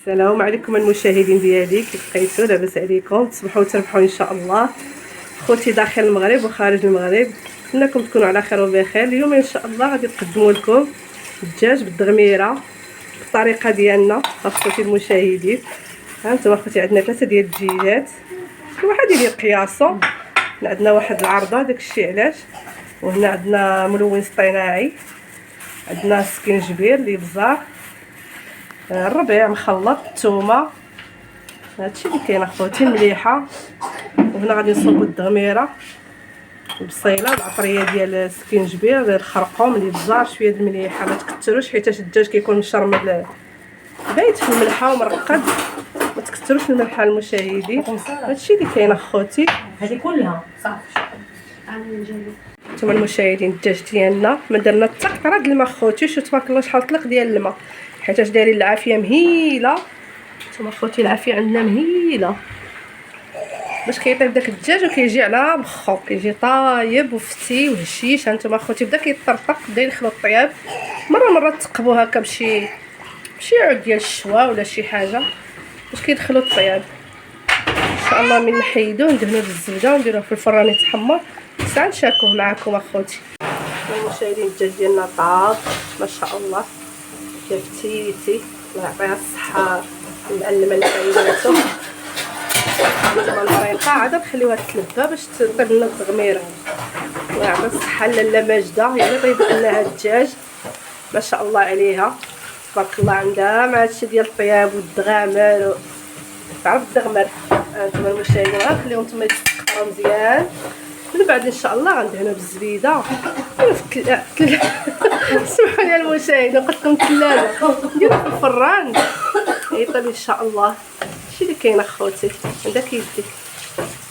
السلام عليكم المشاهدين ديالي، كيف بقيتوا؟ لاباس عليكم؟ تصبحوا وتربحوا ان شاء الله. خوتي داخل المغرب وخارج المغرب، نتمنىكم تكونوا على خير وبخير. اليوم ان شاء الله غادي نقدموا لكم الدجاج بالدغميره بالطريقه ديالنا اخوتي المشاهدين. ها انتم اخوتي عندنا 3 ديال الدجاجات، كل واحد يدير قياسو. عندنا واحد العرضه داكشي علاش، وهنا عندنا ملون اصطناعي، عندنا سكينجبير اللي بزار، الربيع مخلط، الثومه، هادشي اللي كاين اخوتي، المليحه. وهنا غادي نصوبوا الدغميره، البصيله، العطريه ديال السكينجبير، الخرقوم اللي بزار، شويه د المليحه، ما تكثروش حيت الدجاج كيكون مشرمل بايت في الملحه ومرقد، ما تكثروش الملحه المشاهدين. هادشي اللي كاين اخوتي، هذه كلها صافي. نتوما المشاهدين الدجاج ديالنا ما درنا حتى قطره د الماء اخوتي. شوف تبارك الله شحال طلق ديال الماء، حيت دايرين العافيه مهيله. نتوما اخوتي العافيه عندنا مهيله باش كيطيب داك الدجاج وكيجي على مخو، كيجي طايب وفتي وهشيش. هانتوما اخوتي بدا كيطرطق، بدا يدخلوا الطياب. مره تقبوا هكا بشي عود ديال الشوا ولا شي حاجه باش كيدخلوا الطياب. ان شاء الله من نحيدوه ندهنوه بالزبده ونديروه في الفران يتحمر، ساعه نشاركوه معكم اخوتي. المشاهدين الدجاج ديالنا طاب ما شاء الله، جا فتيتي، الله يعطيها الصحه المعلمه اللي عيناتو. نتوما المريقه عاد نخليوها تلبى باش تطيب لنا التغميره. الله يعطيها الصحه لاله ماجده، هي اللي طيبت لنا هاد الدجاج ما شاء الله عليها، تبارك الله عندها مع هادشي ديال الطياب والدغامر تعرف الدغمر. هانتوما المشاهدين غنخليهم نتوما يتسقطوا مزيان، من بعد ان شاء الله غندهنوه بالزبيده في سمحوا لي المشاهدين، قلت لكم الثلاجه نديرو في الفران يطيب ان شاء الله. هادشي اللي كاين اخوتي، عندك يديك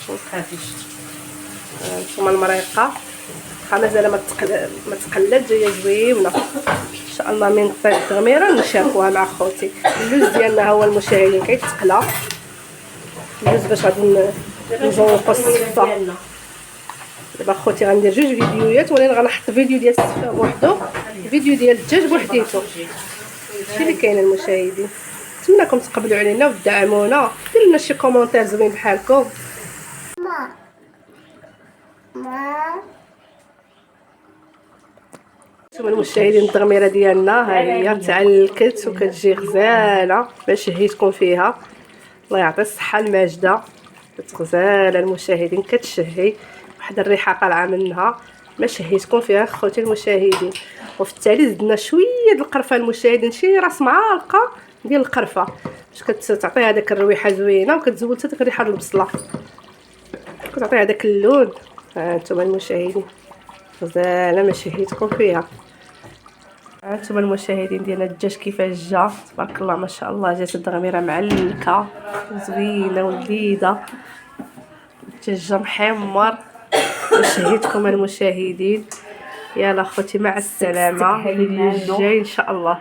ما تخافيش. هانتوما المريقه واخا مازال ما تقلات، جايه زوينه ان شاء الله. من طيب التغميره نشاركوها مع خوتي. اللوز ديالنا هو المشاهدين كيتقلى، اللوز باش غادي نزوقو الصفه. دابا خوتي غندير 2 فيديوهات، ولكن غنحط فيديو ديال الصفه بوحدو، فيديو ديال الدجاج بوحديتو. هادشي اللي كاين المشاهدين. نتمنىكم تقبلوا علينا وتدعمونا، ديروا لنا شي كومونتير زوين بحالكم. نتوما المشاهدين الدغميره ديالنا ها هي تعلكت وكتجي غزاله باش شهيتكم فيها. الله يعطي الصحه الماجده، غزاله المشاهدين، كتشهي واحد الريحه طالعه منها ما شهيتكم فيها خوتي المشاهدين. وفي التالي زدنا شويه د القرفه المشاهدين، شي راس معالقه ديال القرفه باش كتعطيها داك الرويحه زوينه، وكتزود حتى ديك الريحه د البصله، كتعطيها داك اللون. ها انتم المشاهدين غزاله ما شهيتكم فيها. هانتوما المشاهدين ديالنا الدجاج كيفاش جا، تبارك الله ما شاء الله، جات الدغميره معلكه زوينه ولذيذه، الدجاج جا محمر. شهيتكم المشاهدين. يلا اخوتي مع السلامه، الفيديو الجاي ان شاء الله.